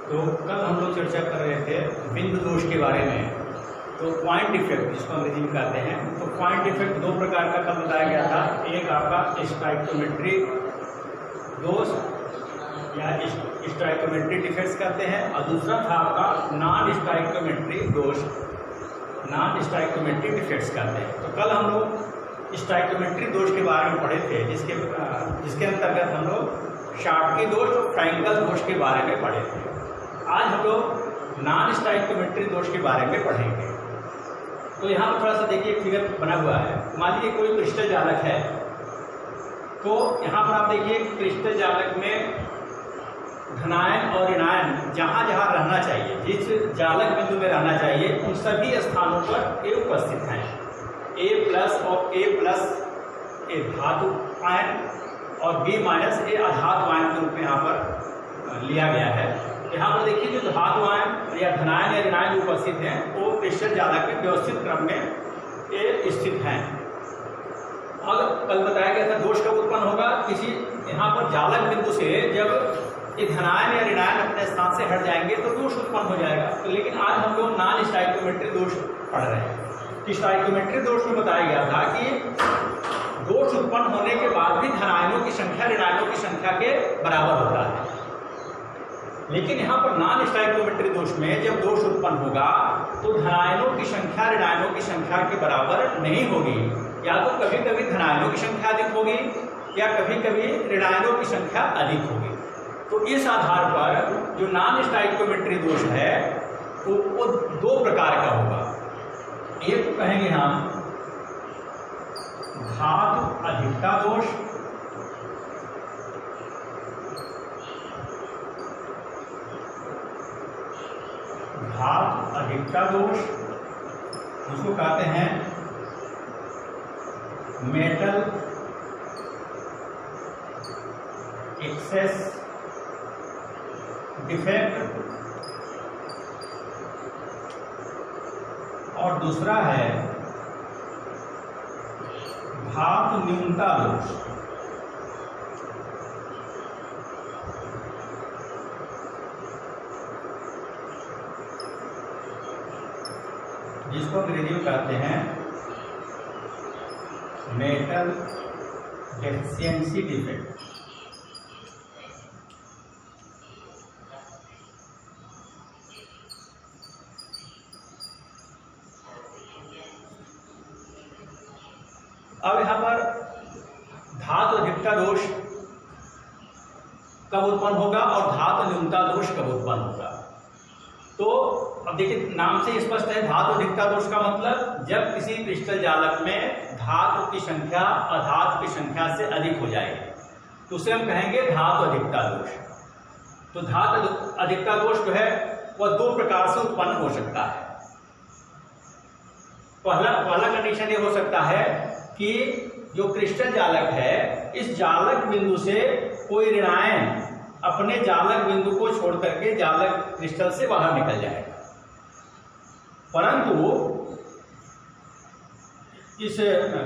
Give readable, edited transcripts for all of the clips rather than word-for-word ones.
तो कल हम लोग चर्चा कर रहे थे बिंदु दोष के बारे में। तो पॉइंट इफेक्ट जिसको अंग्रेजी में कहते हैं, तो पॉइंट इफेक्ट दो प्रकार का कल बताया गया था। एक आपका स्टाइकोमेट्रिक दोष या स्टाइकोमेट्रिक डिफेक्ट्स कहते हैं, और दूसरा था आपका नॉन स्टाइकोमेट्रिक दोष, नॉन स्टाइकोमेट्रिक डिफेक्ट्स कहते हैं। तो कल हम लोग स्टाइकोमेट्रिक दोष के बारे में पढ़े थे, जिसके अंतर्गत हम लोग शाटकी दोष और फ्रैंकल दोष के बारे में पढ़े थे। आज हम लोग नॉन स्टाइकोमेट्रिक दोष के बारे में पढ़ेंगे। तो यहाँ पर थोड़ा सा देखिए, एक फिगर बना हुआ है। मान लीजिए कोई क्रिस्टल जालक है, तो यहाँ पर आप देखिए क्रिस्टल जालक में धनायन और ऋणायन जहाँ जहाँ रहना चाहिए, जिस जालक बिंदु में रहना चाहिए, उन सभी स्थानों पर ए उपस्थित हैं। A+ और A+ ए धातु आयन और B- ए अधातु आयन के रूप में यहाँ पर लिया गया है। यहाँ पर देखिए जो धातु आयन या धनायन या ऋणायन उपस्थित हैं, वो क्रिस्टल जालक के व्यवस्थित क्रम में स्थित हैं। और कल बताया गया था दोष कब उत्पन्न होगा, किसी यहाँ पर जालक बिंदु से जब ये धनायन या ऋणायन अपने स्थान से हट जाएंगे तो दोष उत्पन्न हो जाएगा। तो लेकिन आज हम लोग नॉन स्टाइकोमेट्रिक दोष पढ़ रहे हैं। स्टाइकोमेट्रिक दोष में बताया गया था कि दोष उत्पन्न होने के बाद भी धनायनों की संख्या ऋणायनों की संख्या के बराबर होता है। लेकिन यहाँ पर नॉन स्टाइकोमेट्रिक दोष में जब दोष उत्पन्न होगा तो धनायनों की संख्या ऋणायनों की संख्या के बराबर नहीं होगी। या तो कभी कभी धनायनों की संख्या अधिक होगी या कभी कभी ऋणायनों की संख्या अधिक होगी। तो इस आधार पर जो नॉन स्टाइकोमेट्रिक दोष है वो दो प्रकार का होगा। एक तो कहेंगे हम धातु अधिकता दोष, धातु अधिकता दोष, उसको कहते हैं मेटल एक्सेस डिफेक्ट, और दूसरा है धातु न्यूनता दोष। जिसको अंग्रेजी में कहते हैं मेटल डेफिशिएंसी डिफेक्ट। अब यहाँ पर धातु अधिकता दोष कब उत्पन्न होगा और धातु न्यूनता दोष कब उत्पन्न होगा। तो अब देखिए, नाम से स्पष्ट है, धातु अधिकता दोष का मतलब जब किसी क्रिस्टल जालक में धातु की संख्या अधातु की संख्या से अधिक हो जाएगी तो उसे हम कहेंगे धातु अधिकता दोष। तो धातु अधिकता दोष जो है वह दो प्रकार से उत्पन्न हो सकता है। पहला कंडीशन ये हो सकता है कि जो क्रिस्टल जालक है, इस जालक बिंदु से कोई ऋणायन अपने जालक बिंदु को छोड़ करके जालक क्रिस्टल से बाहर निकल जाएगा, परंतु इस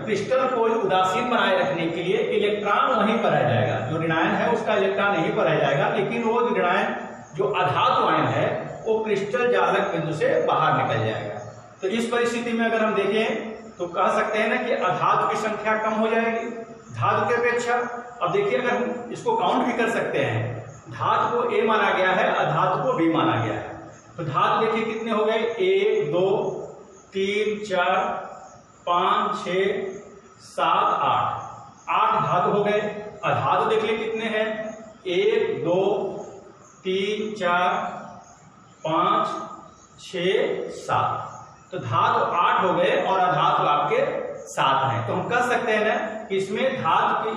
क्रिस्टल को उदासीन बनाए रखने के लिए इलेक्ट्रॉन वहीं पर रह जाएगा। जो ऋणायन है उसका इलेक्ट्रॉन यहीं पर रह जाएगा, लेकिन वो ऋणायन जो अधातु आयन है वो क्रिस्टल जालक बिंदु से बाहर निकल जाएगा। तो इस परिस्थिति में अगर हम देखें तो कह सकते हैं ना कि अधातु की संख्या कम हो जाएगी धातु की अपेक्षा। अब देखिए, अगर हम इसको काउंट भी कर सकते हैं, धातु को A माना गया है, अधातु को B माना गया है। तो धातु देखिए कितने हो गए, 1 2 3 4 5 6 7 8 धातु हो गए। अधातु देख ले कितने हैं, 1 2 3 4 5 6 7। तो धातु 8 हो गए और अधातु आपके 7 हैं। तो हम कह सकते हैं ना कि इसमें धातु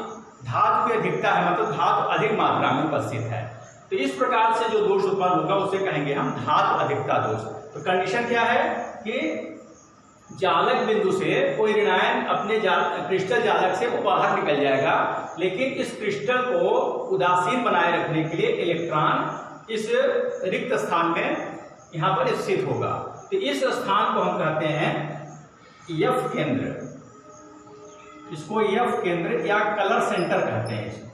की अधिकता है, मतलब धातु अधिक मात्रा में उपस्थित है। तो इस प्रकार से जो दोष उत्पन्न होगा उसे कहेंगे हम धातु अधिकता दोष। तो कंडीशन क्या है कि जालक बिंदु से कोई ऋणायन अपने क्रिस्टल जालक से वो बाहर निकल जाएगा, लेकिन इस क्रिस्टल को उदासीन बनाए रखने के लिए इलेक्ट्रॉन इस रिक्त स्थान में यहाँ पर स्थित होगा। तो इस स्थान को हम कहते हैं एफ केंद्र, इसको एफ केंद्र या कलर सेंटर कहते हैं इसको।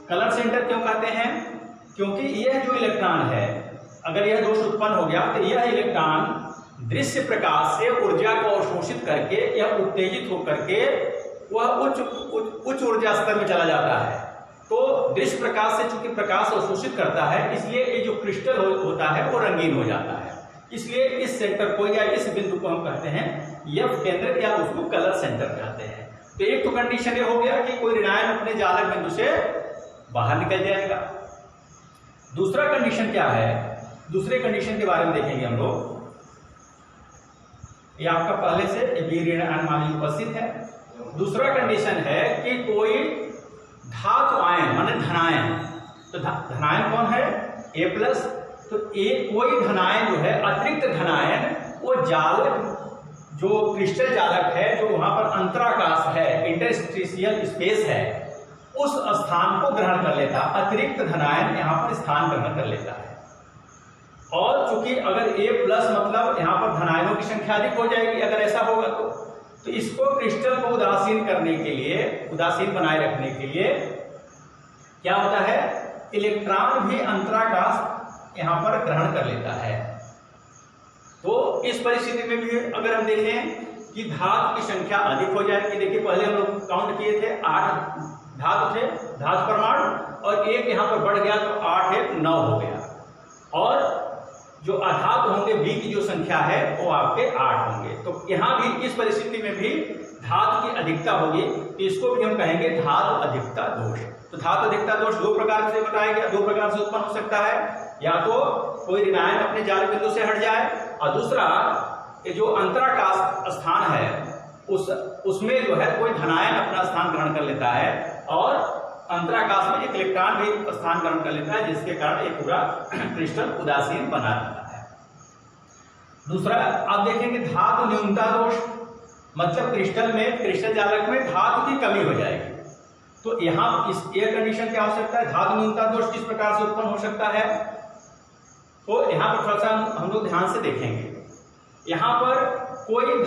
कलर सेंटर क्यों कहते हैं? क्योंकि यह जो इलेक्ट्रॉन है, अगर यह दोष उत्पन्न हो गया तो यह इलेक्ट्रॉन दृश्य प्रकाश से ऊर्जा को अवशोषित करके यह उत्तेजित होकर के वह उच्च ऊर्जा स्तर में चला जाता है। तो दृश्य प्रकाश से चूंकि प्रकाश अवशोषित करता है, इसलिए ये जो क्रिस्टल होता है वो रंगीन हो जाता है। इसलिए इस सेंटर को या इस बिंदु को हम कहते हैं एफ केंद्र या उसको कलर सेंटर कहते हैं। तो एक तो कंडीशन ये हो गया कि कोई ऋणायन अपने जालक बिंदु से बाहर निकल जाएगा। दूसरा कंडीशन क्या है? दूसरे कंडीशन के बारे में देखेंगे हम लोग। ये आपका पहले से बी ऋणायन मान उपस्थित है। दूसरा कंडीशन है कि कोई धातु आयन माने धनायन, तो धनायन कौन है? A+। तो कोई धनायन जो है, अतिरिक्त धनायन, वो जालक जो क्रिस्टल जालक है, जो वहां पर अंतराकाश है, इंटरस्टिशियल स्पेस है, उस स्थान को ग्रहण कर लेता है। अतिरिक्त धनायन यहाँ पर स्थान ग्रहण कर लेता है। और चूंकि अगर A+ मतलब यहाँ पर धनायनों की संख्या अधिक हो जाएगी, अगर ऐसा होगा तो इसको क्रिस्टल को उदासीन करने के लिए, उदासीन बनाए रखने के लिए क्या होता है? इलेक्ट्रॉन भी अंतराकाश यहाँ पर ग्रहण कर लेता है। तो इस परिस्थिति में भी अगर हम देखें कि धातु की संख्या अधिक हो जाएगी, देखिए पहले हम लोग काउंट किए थे 8 धातु थे, धातु परमाणु, और एक यहाँ पर बढ़ गया तो 8 1 9 हो गया। और जो अधातु होंगे बी की जो संख्या है वो आपके 8 होंगे। तो यहाँ भी इस परिस्थिति में भी धातु की अधिकता होगी, तो इसको भी हम कहेंगे धातु अधिकता दोष। तो धातु अधिकता दोष दो प्रकार से बताया गया, दो प्रकार से उत्पन्न हो सकता है। या तो कोई ऋणायन अपने जालक बिंदु से हट जाए, और दूसरा जो अंतराकाश स्थान है उसमें जो है कोई धनायन अपना स्थान ग्रहण कर लेता है, और अंतराकाश में एक इलेक्ट्रॉन भी स्थान ग्रहण कर लेता है, जिसके कारण एक पूरा क्रिस्टल उदासीन बना रहता है। दूसरा आप देखेंगे धातु न्यूनता दोष, मतलब क्रिस्टल में, क्रिस्टल जालक में धातु की कमी हो जाएगी। तो यहाँ इस एक कंडीशन क्या हो सकता है? धातु न्यूनता दोष किस प्रकार से उत्पन्न हो सकता है? तो यहाँ पर थोड़ा सा हम लोग ध्यान से देखेंगे। यहाँ पर कोई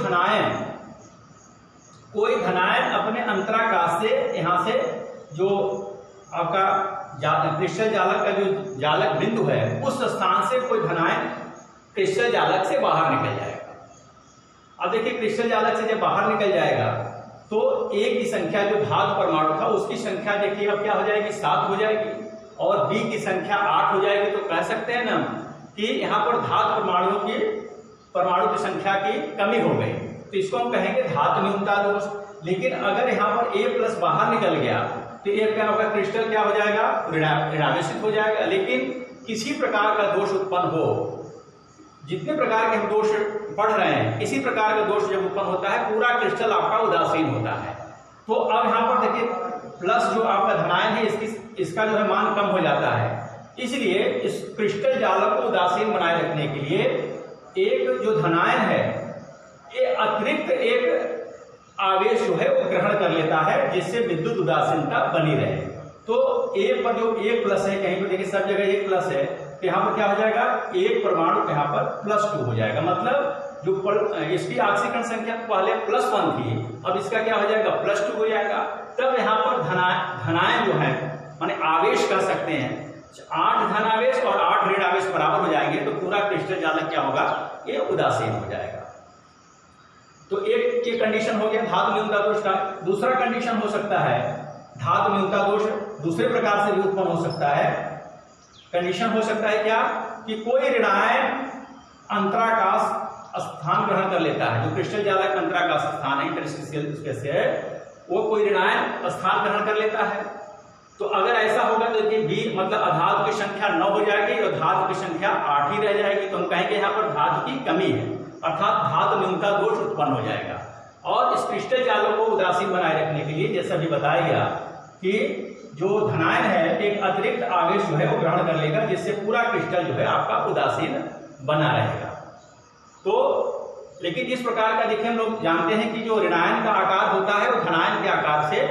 धनायन अपने अंतराकाश से, यहाँ से जो आपका क्रिस्टल जालक का जो जालक बिंदु है, उस स्थान से कोई धनायन क्रिस्टल जालक से बाहर निकल जाएगा। अब देखिए क्रिस्टल जालक से जब बाहर निकल जाएगा तो A की संख्या जो धातु परमाणु था उसकी संख्या देखिए अब क्या हो जाएगी? 7 हो जाएगी, और B की संख्या 8 हो जाएगी। तो कह सकते हैं ना कि यहाँ पर धातु परमाणु की संख्या की कमी हो गई, तो इसको हम कहेंगे धातु न्यूनता दोष। लेकिन अगर यहाँ पर A+ बाहर निकल गया तो ये क्या होगा? क्रिस्टल क्या हो जाएगा? ऋणावेशित हो जाएगा। लेकिन किसी प्रकार का दोष उत्पन्न हो, जितने प्रकार के हम दोष पढ़ रहे हैं, इसी प्रकार का दोष जब उत्पन्न होता है, पूरा क्रिस्टल आपका उदासीन होता है। तो अब यहाँ पर देखिए प्लस जो आपका धनायन है, इसका जो है मान कम हो जाता है। इसलिए इस क्रिस्टल जालक को उदासीन बनाए रखने के लिए एक जो धनायन है, ये अतिरिक्त एक आवेश जो है वो ग्रहण कर लेता है, जिससे विद्युत उदासीनता बनी रहे। तो A पर जो A+ है, कहीं पर देखिए सब जगह A+ है, तो यहाँ पर क्या हो जाएगा? एक परमाणु यहाँ पर +2 हो जाएगा। मतलब जो इसकी ऑक्सीकरण संख्या पहले +1 थी, अब इसका क्या हो जाएगा? +2 हो जाएगा। तब यहाँ पर धनायन जो है माने आवेश कह सकते हैं, 8 धनावेश और 8 ऋण आवेश बराबर हो जाएंगे, तो पूरा क्रिस्टल जालक क्या होगा? ये उदासीन हो जाएगा। तो एक ये कंडीशन हो गया धातु न्यूनता दोष का। दूसरा कंडीशन हो सकता है धातु न्यूनता दोष दूसरे प्रकार से भी उत्पन्न हो सकता है। कंडीशन हो सकता है क्या? कि कोई ऋणायन अंतराकाश स्थान ग्रहण कर लेता है, जो क्रिस्टल जालक अंतराकाश स्थान है, इंटरस्टिशियल स्पेस है, वो कोई ऋणायन स्थान ग्रहण कर लेता है। तो अगर ऐसा होगा तो देखिए B मतलब अधातु की संख्या 9 हो जाएगी और धातु की संख्या 8 ही रह जाएगी। तो हम कहेंगे यहाँ पर धातु की कमी है, अर्थात धातु न्यूनता दोष उत्पन्न हो जाएगा। और इस क्रिस्टल जालक को उदासीन बनाए रखने के लिए जैसा भी बताया गया कि जो धनायन है एक अतिरिक्त आवेश जो है वो ग्रहण कर लेगा, जिससे पूरा क्रिस्टल जो है आपका उदासीन बना रहेगा। तो लेकिन इस प्रकार का देखिए हम लोग जानते हैं कि जो ऋणायन का आकार होता है वो धनायन के आकार से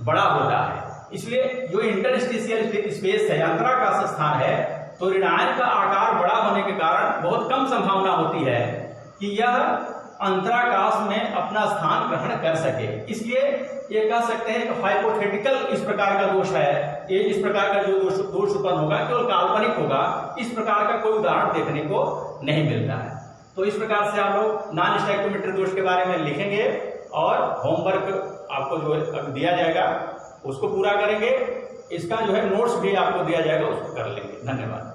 बड़ा होता है। इसलिए जो इंटरस्टिशियल स्पेस है, अंतराकाश स्थान है, तो ऋणायन का आकार बड़ा होने के कारण बहुत कम संभावना होती है कि यह अंतराकाश में अपना स्थान ग्रहण कर सके। इसलिए ये कह सकते हैं कि हाइपोथेटिकल इस प्रकार का दोष है, ये इस प्रकार का जो दोष उत्पन्न होगा केवल काल्पनिक होगा, इस प्रकार का कोई उदाहरण देखने को नहीं मिलता है। तो इस प्रकार से आप लोग नॉन स्टैक्योमेट्रिक दोष के बारे में लिखेंगे और होमवर्क आपको जो दिया जाएगा उसको पूरा करेंगे। इसका जो है नोट्स भी आपको दिया जाएगा, उसको कर लेंगे। धन्यवाद।